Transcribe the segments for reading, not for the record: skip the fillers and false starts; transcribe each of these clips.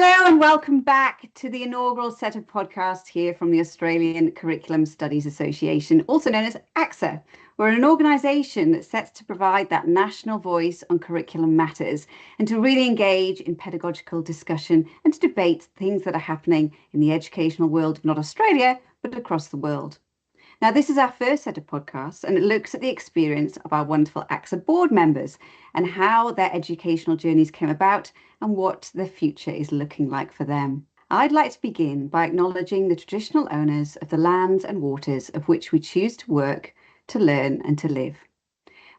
Hello and welcome back to the inaugural set of podcasts here from the Australian Curriculum Studies Association, also known as ACSA. We're an organisation that sets to provide that national voice on curriculum matters and to really engage in pedagogical discussion and to debate things that are happening in the educational world of not Australia, but across the world. Now, this is our first set of podcasts, and it looks at the experience of our wonderful ACSA board members and how their educational journeys came about and what the future is looking like for them. I'd like to begin by acknowledging the traditional owners of the lands and waters of which we choose to work, to learn and to live.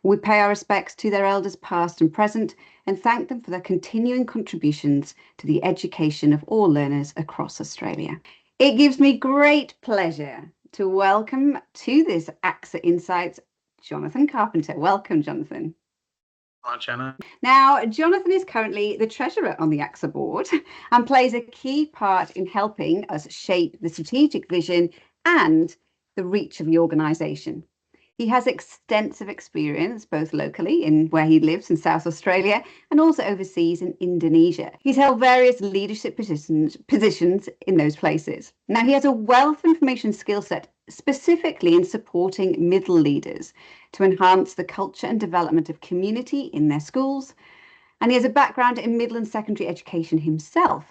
We pay our respects to their elders past and present and thank them for their continuing contributions to the education of all learners across Australia. It gives me great pleasure to welcome to this ACSA Insights, Jonathon Carpenter. Welcome, Jonathon. Hi, Jenna. Now, Jonathon is currently the treasurer on the ACSA board and plays a key part in helping us shape the strategic vision and the reach of the organisation. He has extensive experience, both locally in where he lives in South Australia and also overseas in Indonesia. He's held various leadership positions in those places. Now, he has a wealth of information skill set, specifically in supporting middle leaders to enhance the culture and development of community in their schools. And he has a background in middle and secondary education himself.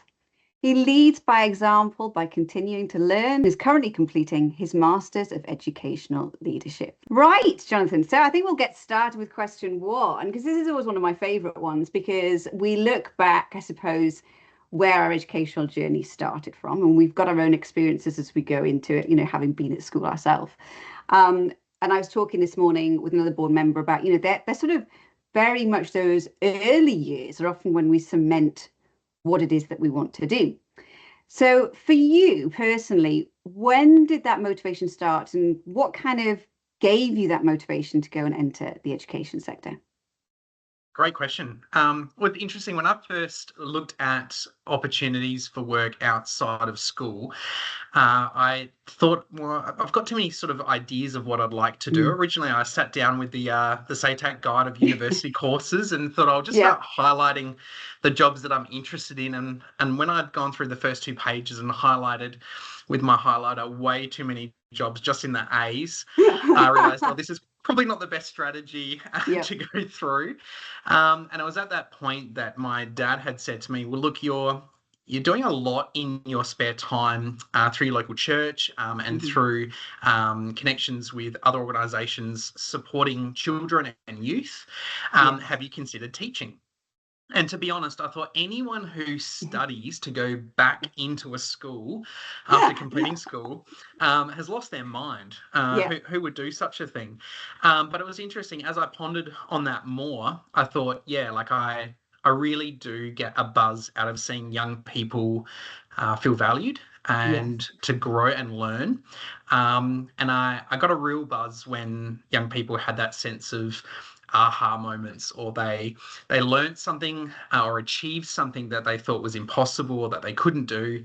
He leads by example by continuing to learn. He's currently completing his Masters of Educational Leadership. Right, Jonathon. So I think we'll get started with question one, because this is always one of my favourite ones, because we look back, I suppose, where our educational journey started from, and we've got our own experiences as we go into it, having been at school ourselves. And I was talking this morning with another board member about, they're sort of very much those early years are often when we cement what it is that we want to do. So for you personally, when did that motivation start and what kind of gave you that motivation to go and enter the education sector? Great question. Well, it's interesting. When I first looked at opportunities for work outside of school, I thought, well, I've got too many sort of ideas of what I'd like to do. Originally, I sat down with the SATAC guide of university courses and thought I'll just start highlighting the jobs that I'm interested in. And when I'd gone through the first 2 pages and highlighted with my highlighter way too many jobs just in the A's, I realised, this is probably not the best strategy to go through. And it was at that point that my dad had said to me, well, look, you're doing a lot in your spare time through your local church and through connections with other organisations supporting children and youth. Have you considered teaching? And to be honest, I thought anyone who studies to go back into a school after completing school has lost their mind. Who would do such a thing? But it was interesting. As I pondered on that more, I thought, I really do get a buzz out of seeing young people feel valued and to grow and learn. And I got a real buzz when young people had that sense of aha moments, or they learned something or achieved something that they thought was impossible or that they couldn't do.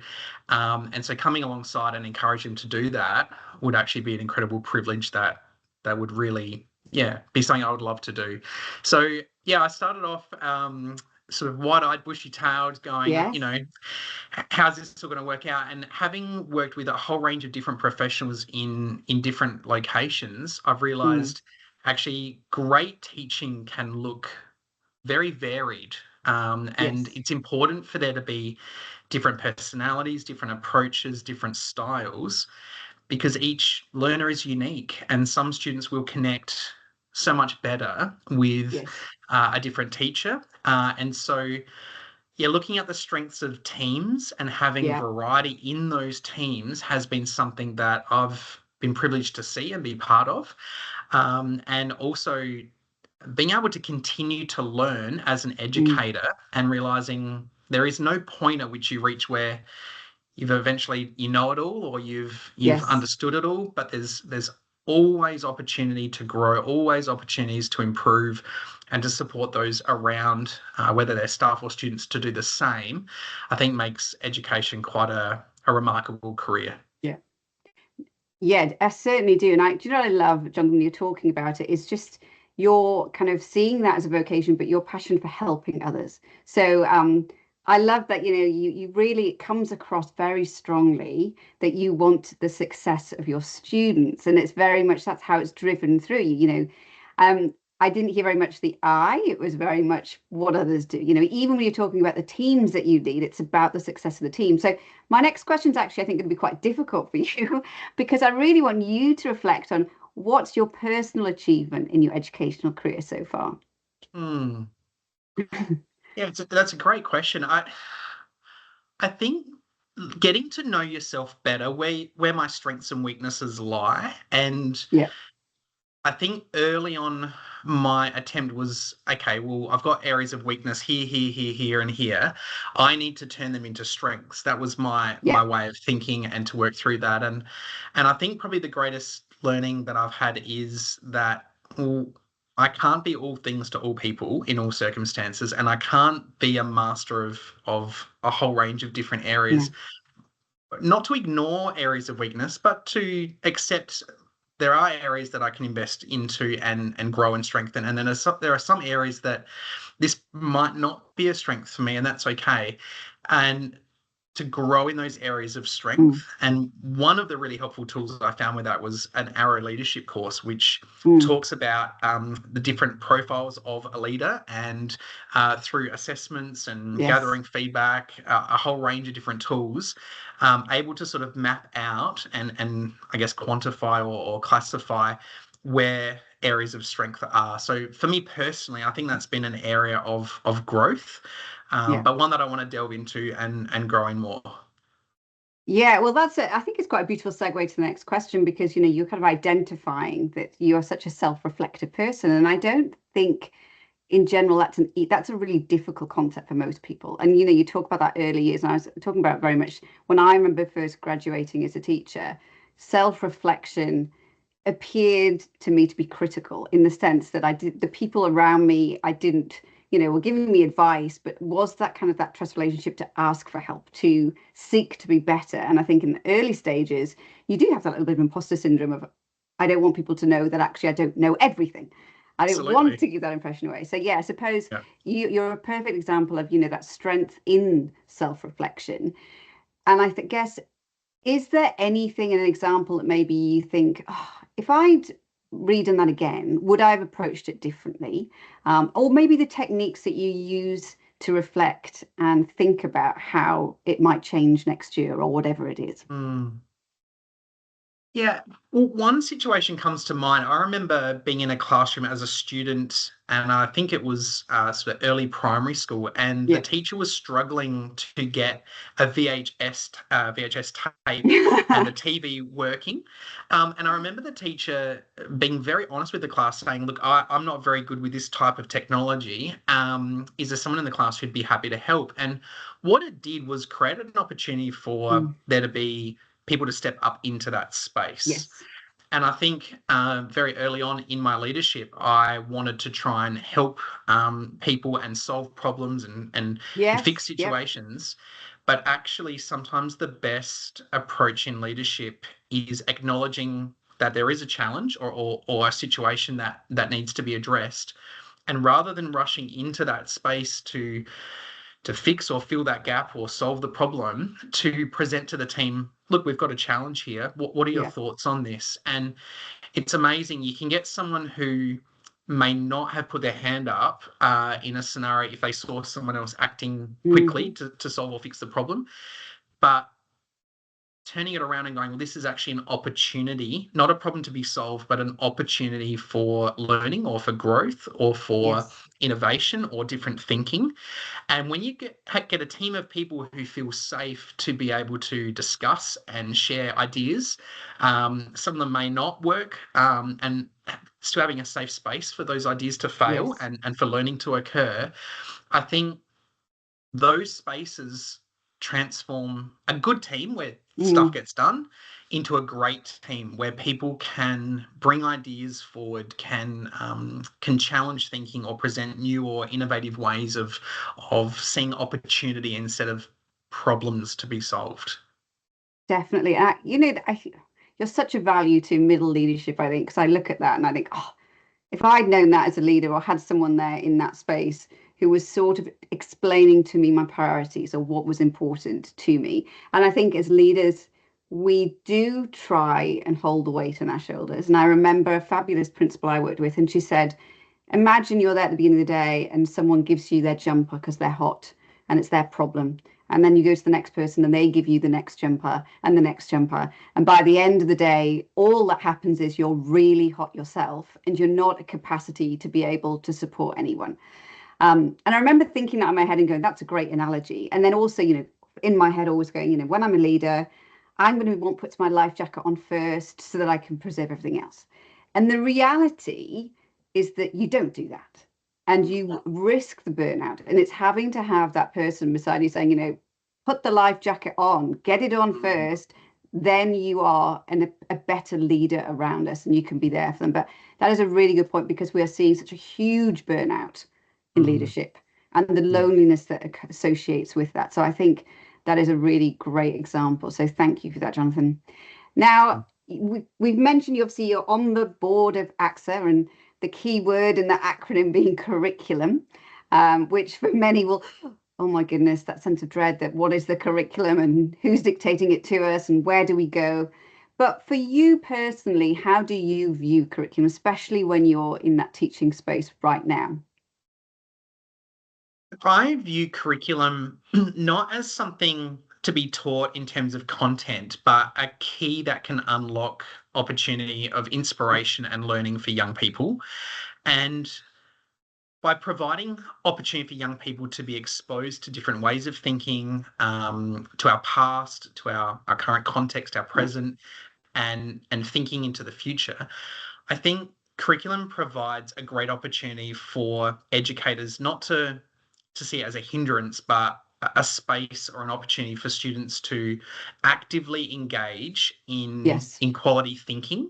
And so coming alongside and encourage them to do that would actually be an incredible privilege that would really, be something I would love to do. So, I started off sort of wide-eyed, bushy-tailed, going, how's this all going to work out? And having worked with a whole range of different professionals in different locations, I've realised actually great teaching can look very varied. And it's important for there to be different personalities, different approaches, different styles, because each learner is unique and some students will connect so much better with a different teacher. And so, looking at the strengths of teams and having variety in those teams has been something that I've been privileged to see and be part of. And also being able to continue to learn as an educator and realising there is no point at which you reach where you've eventually, you know it all or you've understood it all, but there's always opportunity to grow, always opportunities to improve and to support those around, whether they're staff or students, to do the same, I think makes education quite a remarkable career. Yeah, I certainly do. And do you know what I love, John, when you're talking about it, is just you're kind of seeing that as a vocation, but your passion for helping others. So I love that, you really, it comes across very strongly that you want the success of your students. And it's very much, that's how it's driven through you. I didn't hear very much the I, it was very much what others do. Even when you're talking about the teams that you lead, it's about the success of the team. So my next question is actually, I think, going to be quite difficult for you because I really want you to reflect on what's your personal achievement in your educational career so far. Hmm. Yeah, that's a great question. I think getting to know yourself better, where my strengths and weaknesses lie, and Yeah, I think early on my attempt was, okay, well, I've got areas of weakness here, here, here, here, and here. I need to turn them into strengths. That was my yeah, way of thinking and to work through that. And I think probably the greatest learning that I've had is that, well, I can't be all things to all people in all circumstances, and I can't be a master of a whole range of different yeah, areas. Not to ignore areas of weakness, but to accept there are areas that I can invest into and grow and strengthen. And then there are some areas that this might not be a strength for me, and that's okay. And to grow in those areas of strength. mm, And one of the really helpful tools I found with that was an Arrow leadership course, which mm, talks about the different profiles of a leader and through assessments and yes, gathering feedback, a whole range of different tools, able to sort of map out and I guess quantify or classify where areas of strength are. So for me personally, I think that's been an area of growth, yeah. but one that I want to delve into and grow in more. Yeah, well, that's it. I think it's quite a beautiful segue to the next question because, you're kind of identifying that you are such a self-reflective person. And I don't think in general that's a really difficult concept for most people. And, you talk about that early years, and I was talking about very much when I remember first graduating as a teacher, self-reflection appeared to me to be critical in the sense that the people around me, I didn't, were giving me advice, but was that kind of that trust relationship to ask for help, to seek to be better. And I think in the early stages, you do have that little bit of imposter syndrome of, I don't want people to know that actually I don't know everything. I don't want Absolutely. to give that impression away. So yeah, I suppose Yeah. you're a perfect example of, that strength in self-reflection. And guess, is there anything in an example that maybe you think, oh, if I'd redone that again, would I have approached it differently? Or maybe the techniques that you use to reflect and think about how it might change next year or whatever it is. Mm. Yeah, well, one situation comes to mind. I remember being in a classroom as a student, and I think it was sort of early primary school, and the Yeah. teacher was struggling to get a VHS tape and the TV working. And I remember the teacher being very honest with the class, saying, "Look, I'm not very good with this type of technology. Is there someone in the class who'd be happy to help?" And what it did was create an opportunity for Mm, there to be people to step up into that space. yes. And I think very early on in my leadership, I wanted to try and help people and solve problems and fix Yes. Yep. situations. But actually, sometimes the best approach in leadership is acknowledging that there is a challenge or a situation that needs to be addressed. And rather than rushing into that space to fix or fill that gap or solve the problem, to present to the team, look, we've got a challenge here. What are your Yeah. thoughts on this? And it's amazing. You can get someone who may not have put their hand up in a scenario if they saw someone else acting quickly Hmm. to solve or fix the problem. But turning it around and going, well, this is actually an opportunity, not a problem to be solved, but an opportunity for learning or for growth or for Yes. innovation or different thinking. And when you get a team of people who feel safe to be able to discuss and share ideas, some of them may not work, and still having a safe space for those ideas to fail Yes. and for learning to occur, I think those spaces transform a good team where stuff Mm. gets done into a great team where people can bring ideas forward, can challenge thinking or present new or innovative ways of seeing opportunity instead of problems to be solved. Definitely. You're such a value to middle leadership, I think, because I look at that and I think, oh, if I'd known that as a leader or had someone there in that space who was sort of explaining to me my priorities or what was important to me. And I think as leaders, we do try and hold the weight on our shoulders. And I remember a fabulous principal I worked with, and she said, imagine you're there at the beginning of the day and someone gives you their jumper because they're hot and it's their problem. And then you go to the next person and they give you the next jumper and the next jumper. And by the end of the day, all that happens is you're really hot yourself and you're not at capacity to be able to support anyone. And I remember thinking that in my head and going, that's a great analogy. And then also, in my head, always going, when I'm a leader, I'm going to want to put my life jacket on first so that I can preserve everything else. And the reality is that you don't do that. And you risk the burnout. And it's having to have that person beside you saying, put the life jacket on, get it on first, then you are a better leader around us and you can be there for them. But that is a really good point, because we are seeing such a huge burnout in leadership and the loneliness that associates with that. So I think that is a really great example. So thank you for that, Jonathon. Now, we've mentioned obviously you're on the board of ACSA, and the key word in that acronym being curriculum, which for many will, oh my goodness, that sense of dread that what is the curriculum and who's dictating it to us and where do we go? But for you personally, how do you view curriculum, especially when you're in that teaching space right now? I view curriculum not as something to be taught in terms of content, but a key that can unlock opportunity of inspiration and learning for young people. And by providing opportunity for young people to be exposed to different ways of thinking, to our past, to our current context, our present, and thinking into the future, I think curriculum provides a great opportunity for educators not to see it as a hindrance, but a space or an opportunity for students to actively engage in quality thinking.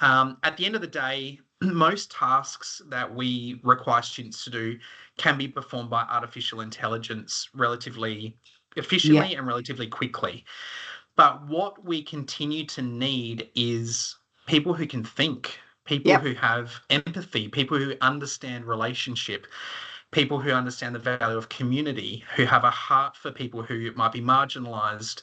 At the end of the day, most tasks that we require students to do can be performed by artificial intelligence relatively efficiently and relatively quickly. But what we continue to need is people who can think, people who have empathy, people who understand relationship, people who understand the value of community, who have a heart for people who might be marginalised,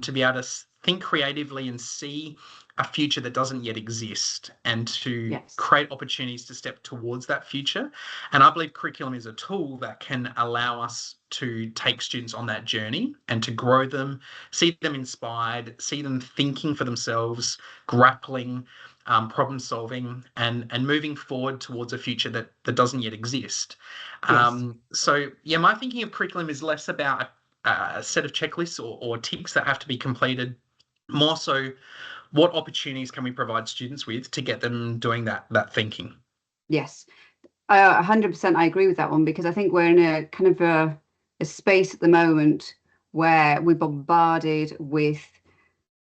to be able to think creatively and see a future that doesn't yet exist, and to create opportunities to step towards that future. And I believe curriculum is a tool that can allow us to take students on that journey and to grow them, see them inspired, see them thinking for themselves, grappling, problem solving, and moving forward towards a future that doesn't yet exist. So my thinking of curriculum is less about a set of checklists or ticks that have to be completed, more so what opportunities can we provide students with to get them doing that thinking. Yes, 100% I agree with that one, because I think we're in a kind of a space at the moment where we're bombarded with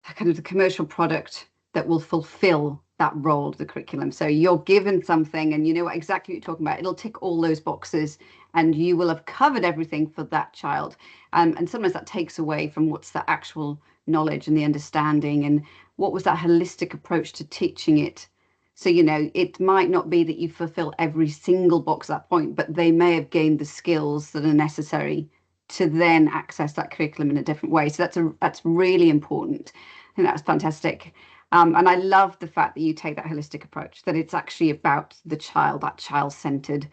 kind of the commercial product that will fulfill that role of the curriculum. So you're given something and you know exactly what you're talking about. It'll tick all those boxes and you will have covered everything for that child. And sometimes that takes away from what's the actual knowledge and the understanding and what was that holistic approach to teaching it. So, it might not be that you fulfill every single box at that point, but they may have gained the skills that are necessary to then access that curriculum in a different way. So that's really important. I think that's fantastic. And I love the fact that you take that holistic approach, that it's actually about the child, that child-centered,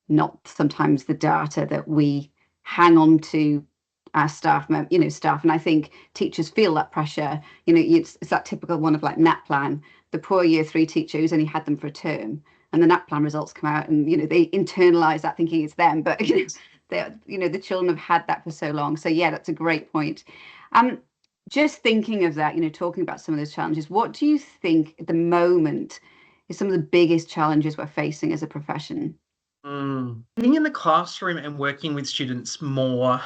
not sometimes the data that we hang on to our staff. And I think teachers feel that pressure. It's that typical one of like NAPLAN, the poor year 3 teacher who's only had them for a term, and the NAPLAN results come out, and they internalize that thinking it's them, but the children have had that for so long. So that's a great point. Just thinking of that, talking about some of those challenges, what do you think at the moment is some of the biggest challenges we're facing as a profession? Being in the classroom and working with students more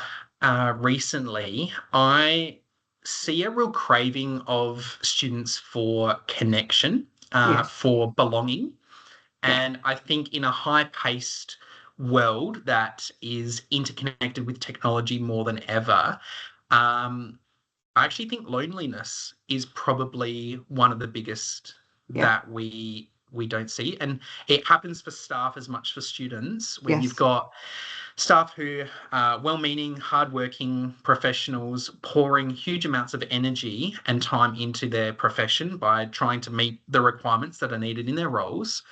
recently, I see a real craving of students for connection, for belonging. And I think in a high-paced world that is interconnected with technology more than ever, I actually think loneliness is probably one of the biggest that we we don't see. And it happens for staff as much for students, where you've Yes. got staff who are well-meaning, hardworking professionals pouring huge amounts of energy and time into their profession by trying to meet the requirements that are needed in their roles.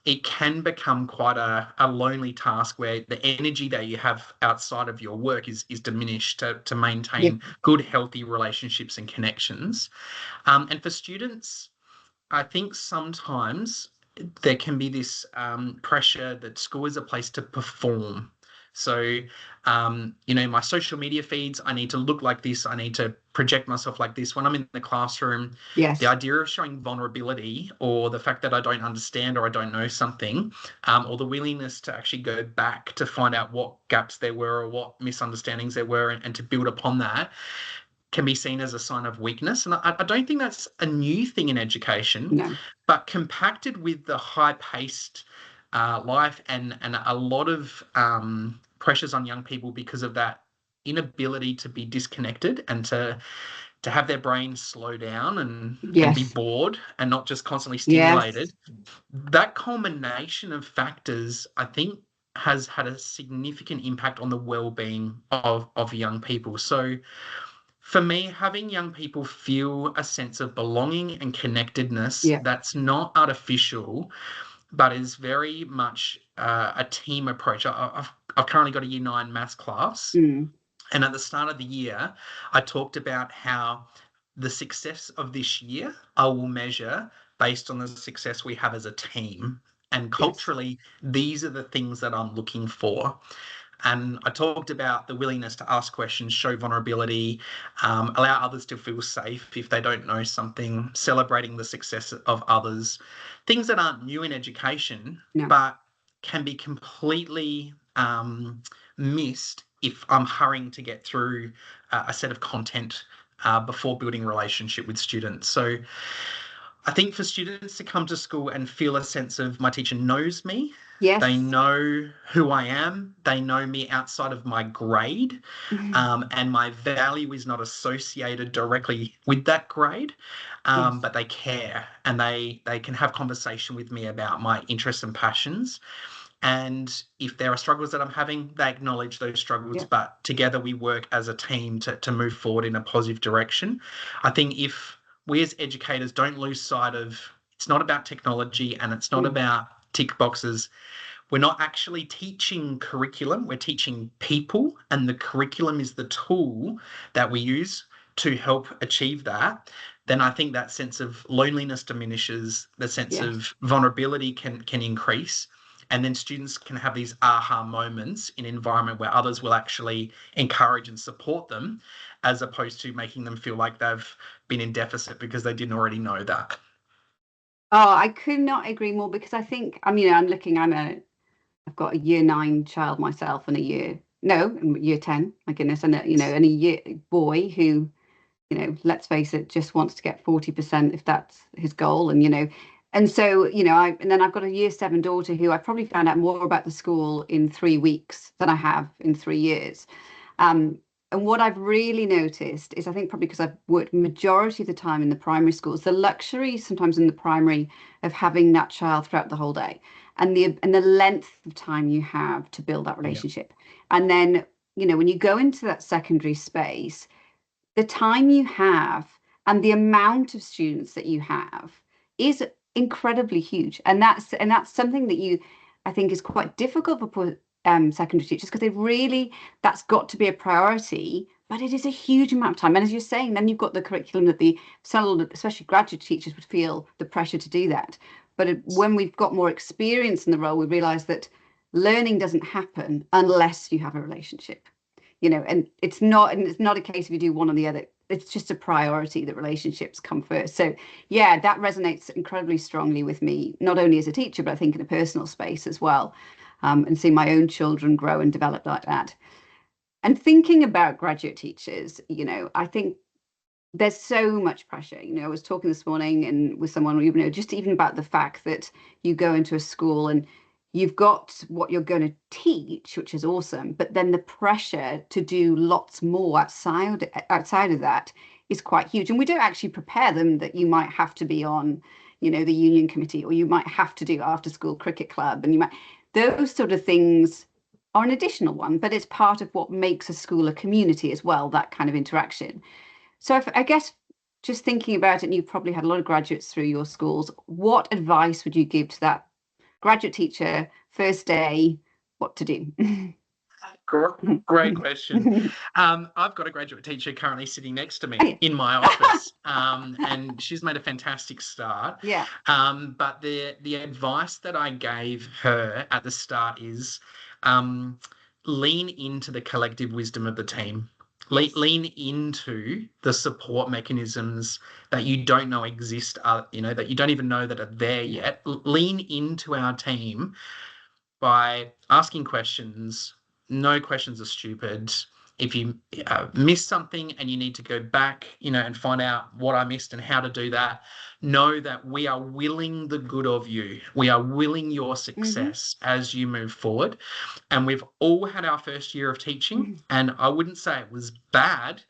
It can become quite a lonely task where the energy that you have outside of your work is diminished to Yeah. maintain good, healthy relationships and connections. And for students, I think sometimes there can be this pressure that school is a place to perform. So, my social media feeds, I need to look like this. I need to project myself like this. When I'm in the classroom, the Yes. idea of showing vulnerability or the fact that I don't understand or I don't know something, or the willingness to actually go back to find out what gaps there were or what misunderstandings there were and to build upon that can be seen as a sign of weakness. And I don't think that's a new thing in education, No. but compacted with the high-paced life and a lot of pressures on young people because of that inability to be disconnected and to have their brains slow down and be Yes. bored and not just constantly Yes. stimulated. That culmination of factors, I think, has had a significant impact on the well-being of young people. So for me, having young people feel a sense of belonging and connectedness Yeah. that's not artificial, but is very much a team approach. I've currently got a year 9 maths class, Mm. and at the start of the year, I talked about how the success of this year I will measure based on the success we have as a team. And Yes. culturally, these are the things that I'm looking for. And I talked about the willingness to ask questions, show vulnerability, allow others to feel safe if they don't know something, celebrating the success of others. Things that aren't new in education, No. but can be completely missed if I'm hurrying to get through a set of content before building relationship with students. So I think for students to come to school and feel a sense of my teacher knows me, they Yes. know who I am, they know me outside of my grade, and my value is not associated directly with that grade, Yes. but they care and they can have conversation with me about my interests and passions. And if there are struggles that I'm having, they acknowledge those struggles, Yeah. but together we work as a team to move forward in a positive direction. I think if we as educators don't lose sight of it's not about technology and it's not Mm. about tick boxes, we're not actually teaching curriculum, we're teaching people, and the curriculum is the tool that we use to help achieve that. Then I think that sense of loneliness diminishes, the sense Yes. of vulnerability can increase, and then students can have these aha moments in an environment where others will actually encourage and support them, as opposed to making them feel like they've been in deficit because they didn't already know that. Oh, I could not agree more because I think, I've got a year 9 child myself and year 10, my goodness, and a year boy who, let's face it, just wants to get 40% if that's his goal. And so, and then I've got a year 7 daughter who I probably found out more about the school in 3 weeks than I have in 3 years. Um, and what I've really noticed is, I think probably because I've worked majority of the time in the primary schools, the luxury sometimes in the primary of having that child throughout the whole day, and the length of time you have to build that Yeah. relationship. And then, when you go into that secondary space, the time you have and the amount of students that you have is incredibly huge. And that's something that I think is quite difficult for secondary teachers, because that's got to be a priority, but it is a huge amount of time. And as you're saying, then you've got the curriculum that especially graduate teachers, would feel the pressure to do that. But when we've got more experience in the role, we realize that learning doesn't happen unless you have a relationship. And it's not a case if you do one or the other. It's just a priority that relationships come first. So yeah, that resonates incredibly strongly with me, not only as a teacher, but I think in a personal space as well. And seeing my own children grow and develop like that. And thinking about graduate teachers, I think there's so much pressure. I was talking this morning and with someone, just even about the fact that you go into a school and you've got what you're going to teach, which is awesome, but then the pressure to do lots more outside of that is quite huge. And we don't actually prepare them that you might have to be on, the union committee, or you might have to do after school cricket club, and those sort of things are an additional one, but it's part of what makes a school a community as well, that kind of interaction. So I guess just thinking about it, and you've probably had a lot of graduates through your schools, what advice would you give to that graduate teacher, first day, what to do? Great question. I've got a graduate teacher currently sitting next to me in my office, and she's made a fantastic start. Yeah. But the advice that I gave her at the start is lean into the collective wisdom of the team. Yes. Lean into the support mechanisms that you don't know exist, that you don't even know that are there yet. Lean into our team by asking questions. No questions are stupid. If you miss something and you need to go back, and find out what I missed and how to do that, know that we are willing the good of you. We are willing your success as you move forward. And we've all had our first year of teaching, and I wouldn't say it was bad.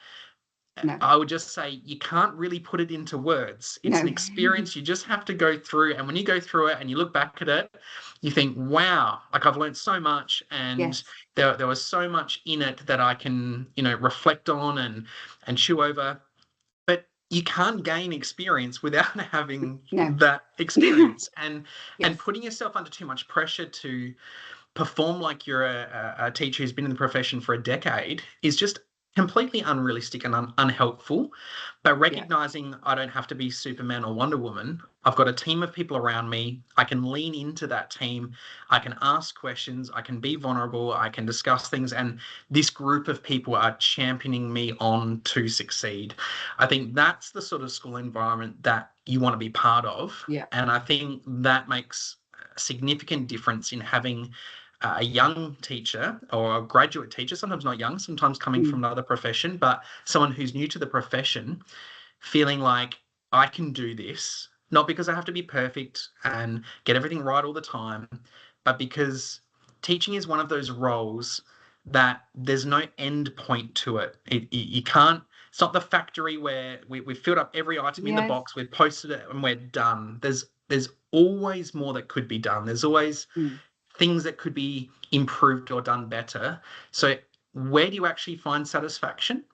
No. I would just say you can't really put it into words. It's an experience you just have to go through. And when you go through it and you look back at it, you think, wow, like I've learned so much, and there was so much in it that I can, reflect on and chew over. But you can't gain experience without having that experience. And putting yourself under too much pressure to perform like you're a teacher who's been in the profession for a decade is just completely unrealistic and unhelpful. But recognizing I don't have to be Superman or Wonder Woman. I've got a team of people around me. I can lean into that team. I can ask questions. I can be vulnerable. I can discuss things. And this group of people are championing me on to succeed. I think that's the sort of school environment that you want to be part of. Yeah. And I think that makes a significant difference in having a young teacher or a graduate teacher, sometimes not young, sometimes coming from another profession, but someone who's new to the profession, feeling like I can do this, not because I have to be perfect and get everything right all the time, but because teaching is one of those roles that there's no end point to it. You can't, it's not the factory where we've filled up every item in the box, we've posted it and we're done. There's always more that could be done. There's always things that could be improved or done better. So where do you actually find satisfaction?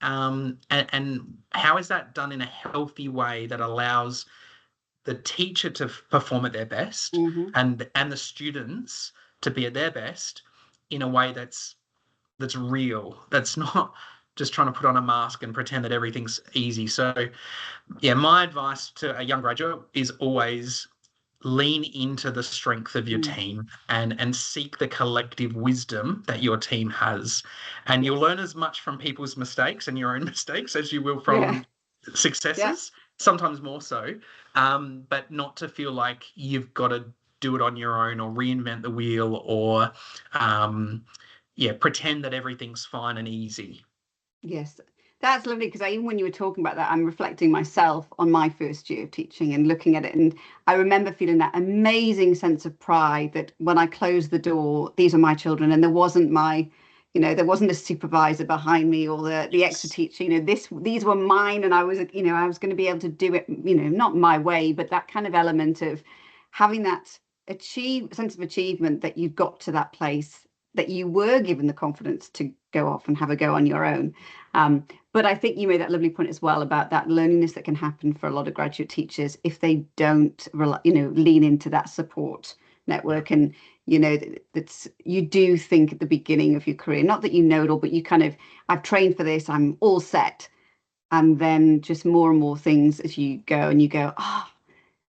And how is that done in a healthy way that allows the teacher to perform at their best and the students to be at their best in a way that's real, that's not just trying to put on a mask and pretend that everything's easy. So my advice to a young graduate is always lean into the strength of your team and seek the collective wisdom that your team has. And you'll learn as much from people's mistakes and your own mistakes as you will from successes, sometimes more so, but not to feel like you've got to do it on your own or reinvent the wheel or, pretend that everything's fine and easy. Yes. That's lovely, because even when you were talking about that, I'm reflecting myself on my first year of teaching and looking at it. And I remember feeling that amazing sense of pride that when I closed the door, these are my children, and there wasn't there wasn't a supervisor behind me or the extra teacher, these were mine, and I was going to be able to do it, not my way, but that kind of element of having that sense of achievement that you got to that place, that you were given the confidence to go off and have a go on your own. But I think you made that lovely point as well about that loneliness that can happen for a lot of graduate teachers if they don't, lean into that support network. And, that's, you do think at the beginning of your career, not that you know it all, but you kind of, I've trained for this, I'm all set. And then just more and more things as you go, and you go,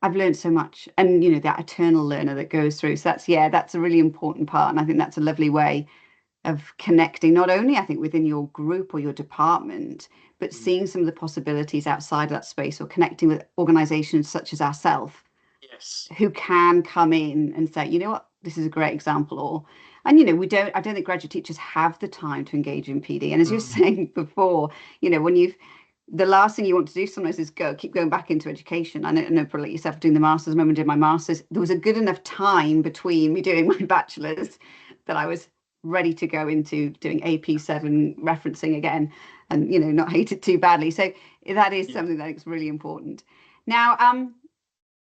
I've learned so much. And, that eternal learner that goes through. So that's a really important part. And I think that's a lovely way of connecting, not only I think within your group or your department, but seeing some of the possibilities outside of that space, or connecting with organizations such as ourselves, who can come in and say, you know what, this is a great example. Or, and I don't think graduate teachers have the time to engage in PD. And as you're saying before, the last thing you want to do sometimes is keep going back into education. I know probably like yourself doing the masters. I remember doing my masters, there was a good enough time between me doing my bachelor's that I was ready to go into doing AP7 referencing again, and not hate it too badly. So that is something that is really important. Now,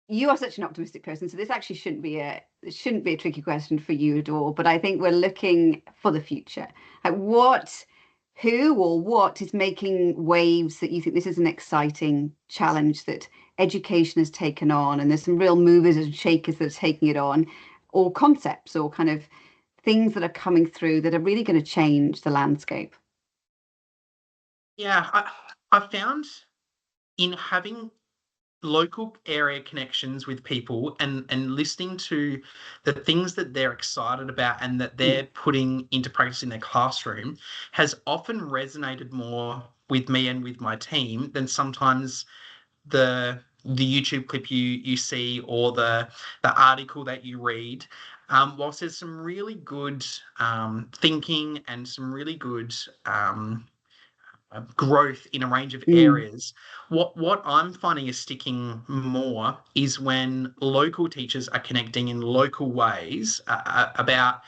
you are such an optimistic person, so this actually shouldn't be a tricky question for you at all. But I think we're looking for the future. Like who or what is making waves that you think this is an exciting challenge that education has taken on, and there's some real movers and shakers that are taking it on, or concepts or kind of things that are coming through that are really going to change the landscape? Yeah, I found in having local area connections with people and listening to the things that they're excited about and that they're putting into practice in their classroom has often resonated more with me and with my team than sometimes the YouTube clip you see or the article that you read. Whilst there's some really good thinking and some really good growth in a range of areas. What I'm finding is sticking more is when local teachers are connecting in local ways about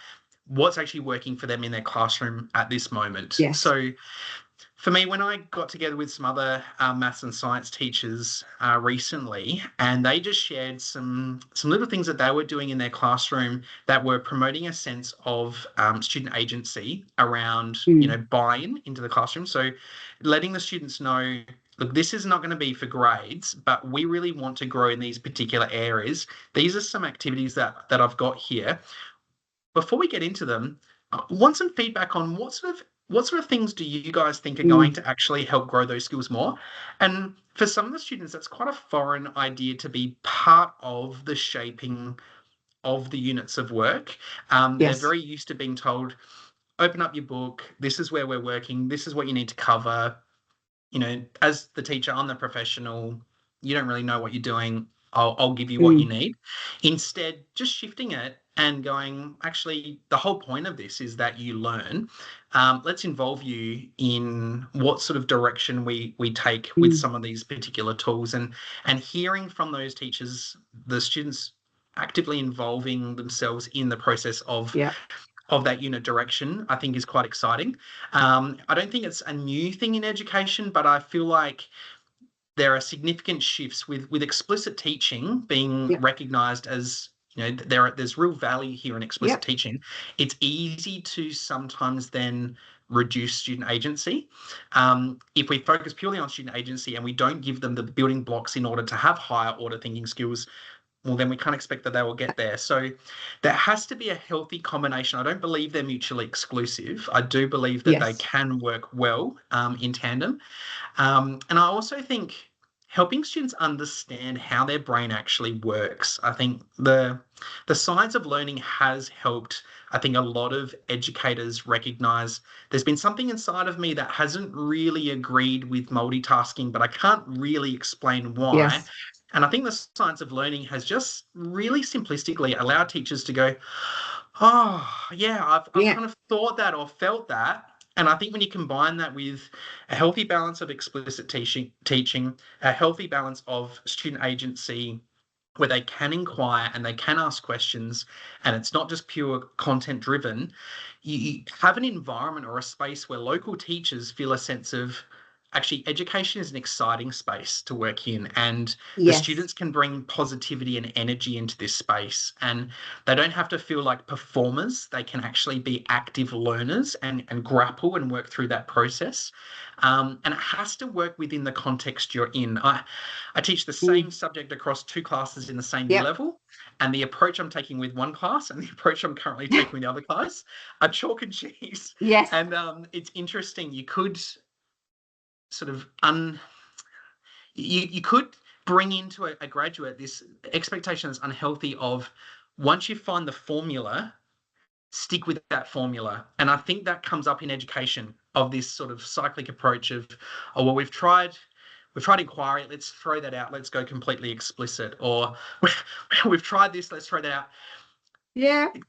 what's actually working for them in their classroom at this moment. Yes. So for me, when I got together with some other maths and science teachers recently, and they just shared some little things that they were doing in their classroom that were promoting a sense of student agency around, buy-in into the classroom. So letting the students know, look, this is not going to be for grades, but we really want to grow in these particular areas. These are some activities that I've got here. Before we get into them, I want some feedback on what sort of things do you guys think are going to actually help grow those skills more? And for some of the students, that's quite a foreign idea to be part of the shaping of the units of work. They're Yes. very used to being told, open up your book, this is where we're working, this is what you need to cover. As the teacher, I'm the professional, you don't really know what you're doing. I'll give you what you need. Instead, just shifting it and going, actually, the whole point of this is that you learn. Let's involve you in what sort of direction we take with some of these particular tools, and hearing from those teachers, the students actively involving themselves in the process of that unit direction, I think is quite exciting. I don't think it's a new thing in education, but I feel like there are significant shifts with explicit teaching being recognised as, there's real value here in explicit teaching. It's easy to sometimes then reduce student agency. If we focus purely on student agency and we don't give them the building blocks in order to have higher order thinking skills, well, then we can't expect that they will get there. So there has to be a healthy combination. I don't believe they're mutually exclusive. I do believe that they can work well in tandem. And I also think helping students understand how their brain actually works. I think the science of learning has helped. I think a lot of educators recognize there's been something inside of me that hasn't really agreed with multitasking, but I can't really explain why. And I think the science of learning has just really simplistically allowed teachers to go, oh, yeah, I've kind of thought that or felt that. And I think when you combine that with a healthy balance of explicit teaching, a healthy balance of student agency, where they can inquire and they can ask questions, and it's not just pure content driven, you have an environment or a space where local teachers feel a sense of, actually, education is an exciting space to work in, and the students can bring positivity and energy into this space, and they don't have to feel like performers. They can actually be active learners and grapple and work through that process. And it has to work within the context you're in. I teach the same subject across two classes in the same year level, and the approach I'm taking with one class and the approach I'm currently taking with the other class are chalk and cheese. And it's interesting. You could sort of you could bring into a graduate this expectation that's unhealthy of, once you find the formula, stick with that formula. And I think that comes up in education, of this sort of cyclic approach of, oh, well, we've tried inquiry, let's throw that out, let's go completely explicit, or we've tried this, let's throw that out.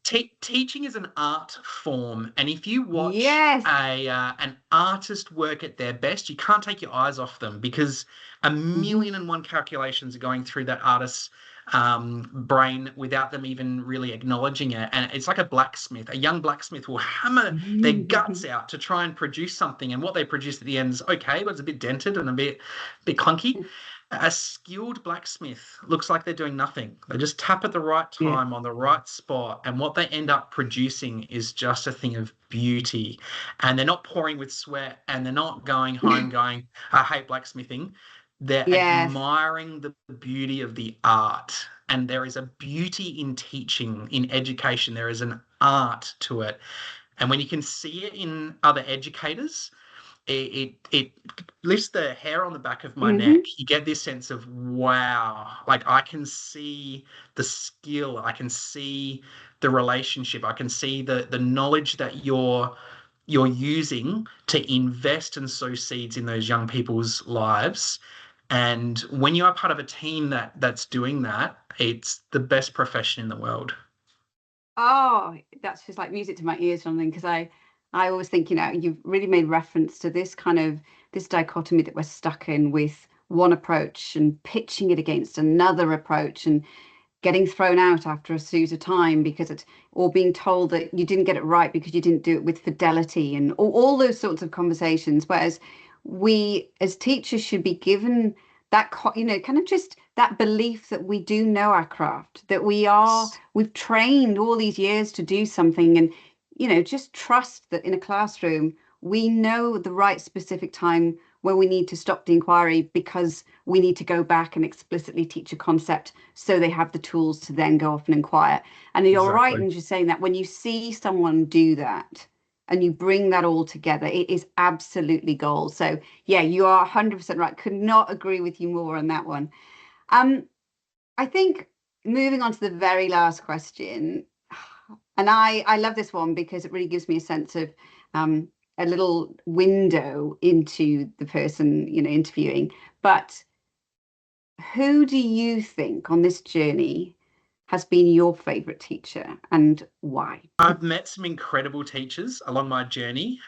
Teaching is an art form, and if you watch an artist work at their best, you can't take your eyes off them, because a million and one calculations are going through that artist's brain without them even really acknowledging it. And it's like a blacksmith. A young blacksmith will hammer their guts out to try and produce something, and what they produce at the end is okay, but it's a bit dented and a bit clunky. A skilled blacksmith looks like they're doing nothing. They just tap at the right Yeah. time on the right spot, and what they end up producing is just a thing of beauty. And they're not pouring with sweat, and they're not going home going, I hate blacksmithing. They're Yes. admiring the beauty of the art. And there is a beauty in teaching, in education. There is an art to it. And when you can see it in other educators, it lifts the hair on the back of my neck. Hmm. You get this sense of wow, like I can see the skill, I can see the relationship, I can see the knowledge that you're using to invest and sow seeds in those young people's lives. And when you are part of a team that's doing that, it's the best profession in the world. Oh, that's just like music to my ears, something, because I always think, you've really made reference to this kind of this dichotomy that we're stuck in with one approach and pitching it against another approach and getting thrown out after a SUSE time because it's or being told that you didn't get it right because you didn't do it with fidelity and all those sorts of conversations. Whereas we as teachers should be given that, kind of just that belief that we do know our craft, that we've trained all these years to do something, and just trust that in a classroom we know the right specific time when we need to stop the inquiry because we need to go back and explicitly teach a concept so they have the tools to then go off and inquire. And you're right Exactly. in just saying that when you see someone do that and you bring that all together, it is absolutely gold. So yeah, you are 100% right. Could not agree with you more on that one. Um, I think moving on to the very last question, and I love this one because it really gives me a sense of um, a little window into the person, interviewing. But who do you think on this journey has been your favorite teacher and why? I've met some incredible teachers along my journey,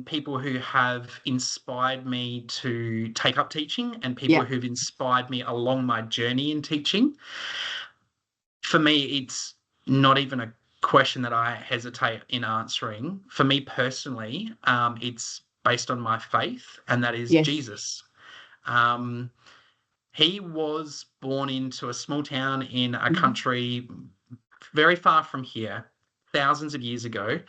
people who have inspired me to take up teaching and people Yeah. who've inspired me along my journey in teaching. For me, it's not even a question that I hesitate in answering. For me personally, it's based on my faith, and that is Yes. Jesus. Um, he was born into a small town in a Mhm. country very far from here, thousands of years ago,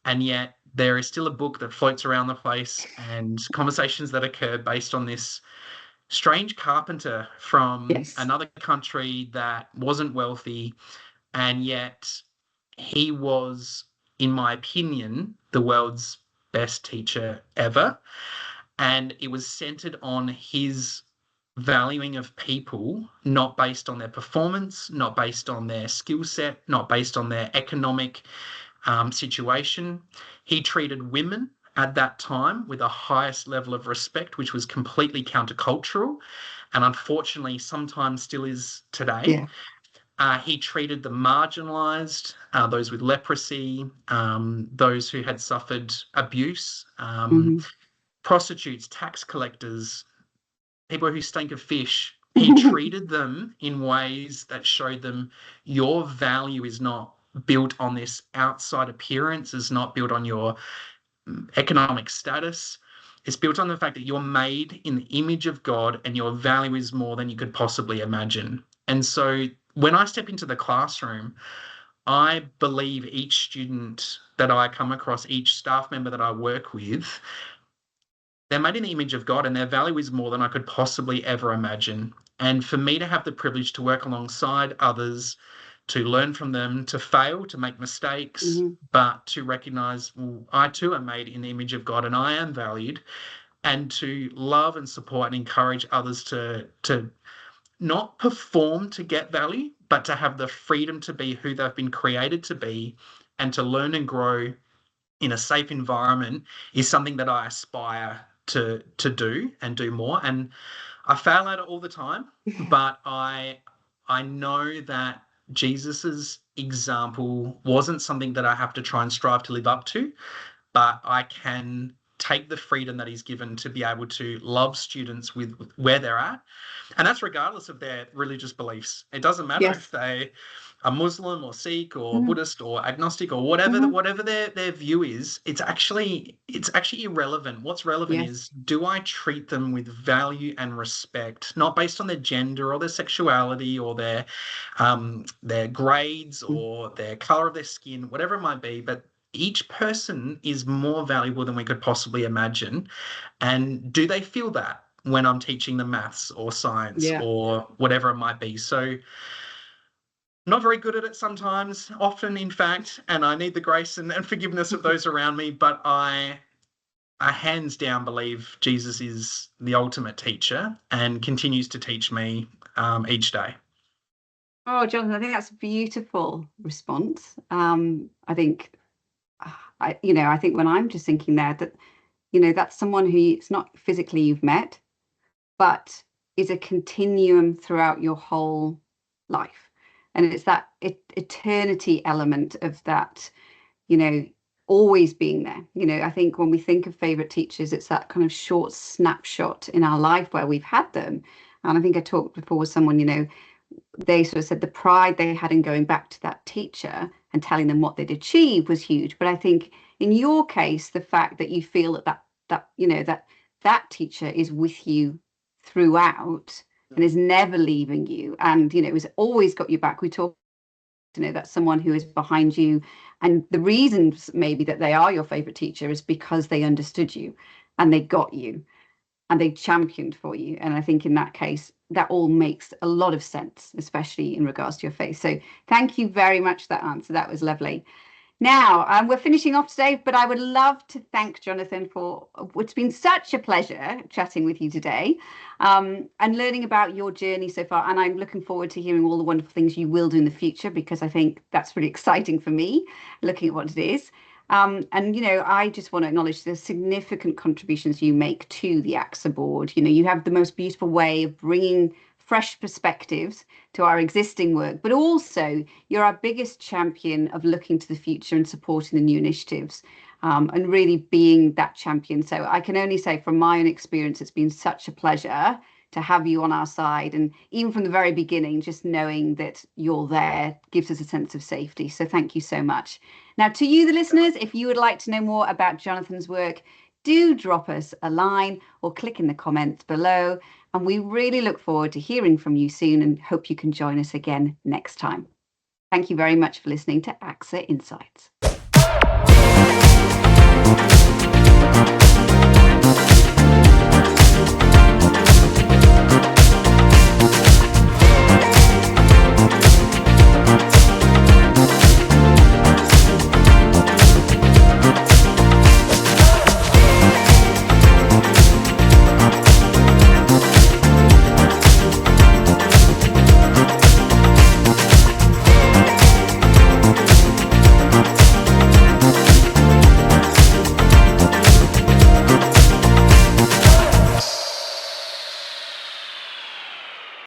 and yet there is still a book that floats around the place and conversations that occur based on this strange carpenter from Yes. another country that wasn't wealthy, and yet he was, in my opinion, the world's best teacher ever. And it was centered on his valuing of people, not based on their performance, not based on their skill set, not based on their economic situation. He treated women at that time with the highest level of respect, which was completely countercultural, and unfortunately sometimes still is today. Yeah. He treated the marginalized, those with leprosy, those who had suffered abuse, Hmm. prostitutes, tax collectors, people who stink of fish. He treated them in ways that showed them your value is not built on this outside appearance, is not built on your economic status. It's built on the fact that you're made in the image of God and your value is more than you could possibly imagine. And so when I step into the classroom, I believe each student that I come across, each staff member that I work with, they're made in the image of God and their value is more than I could possibly ever imagine. And for me to have the privilege to work alongside others, to learn from them, to fail, to make mistakes, Hmm. but to recognize, well, I too am made in the image of God and I am valued, and to love and support and encourage others to not perform to get value, but to have the freedom to be who they've been created to be and to learn and grow in a safe environment is something that I aspire to do and do more. And I fail at it all the time, but I know that Jesus's example wasn't something that I have to try and strive to live up to, but I can take the freedom that he's given to be able to love students with where they're at, and that's regardless of their religious beliefs. It doesn't matter if Yes. they a Muslim or Sikh or Mhm. Buddhist or agnostic or whatever Mhm. whatever their view is, it's actually irrelevant. What's relevant Yes. is, do I treat them with value and respect, not based on their gender or their sexuality or their grades Mm. or their color of their skin, whatever it might be, but each person is more valuable than we could possibly imagine. And do they feel that when I'm teaching them maths or science Yeah. or whatever it might be? So not very good at it sometimes, often in fact, and I need the grace and forgiveness of those around me, but I hands down believe Jesus is the ultimate teacher and continues to teach me each day. Oh, Jonathan, I think that's a beautiful response. I think, I think when I'm just thinking there that, that's someone who it's not physically you've met, but is a continuum throughout your whole life. And it's that eternity element of that, always being there. I think when we think of favorite teachers, it's that kind of short snapshot in our life where we've had them. And I think I talked before with someone, they sort of said the pride they had in going back to that teacher and telling them what they'd achieved was huge. But I think in your case, the fact that you feel that teacher is with you throughout and is never leaving you, and has always got your back. We talk, that's someone who is behind you, and the reasons maybe that they are your favorite teacher is because they understood you and they got you and they championed for you. And I think in that case, that all makes a lot of sense, especially in regards to your faith. So thank you very much for that answer. That was lovely. Now, we're finishing off today, but I would love to thank Jonathon for it's been such a pleasure chatting with you today, and learning about your journey so far. And I'm looking forward to hearing all the wonderful things you will do in the future, because I think that's really exciting for me, looking at what it is. And, I just want to acknowledge the significant contributions you make to the ACSA board. You have the most beautiful way of bringing fresh perspectives to our existing work, but also you're our biggest champion of looking to the future and supporting the new initiatives, and really being that champion. So I can only say from my own experience, it's been such a pleasure to have you on our side. And even from the very beginning, just knowing that you're there gives us a sense of safety. So thank you so much. Now, to you, the listeners, if you would like to know more about Jonathon's work, do drop us a line or click in the comments below. And we really look forward to hearing from you soon and hope you can join us again next time. Thank you very much for listening to ACSA Insights.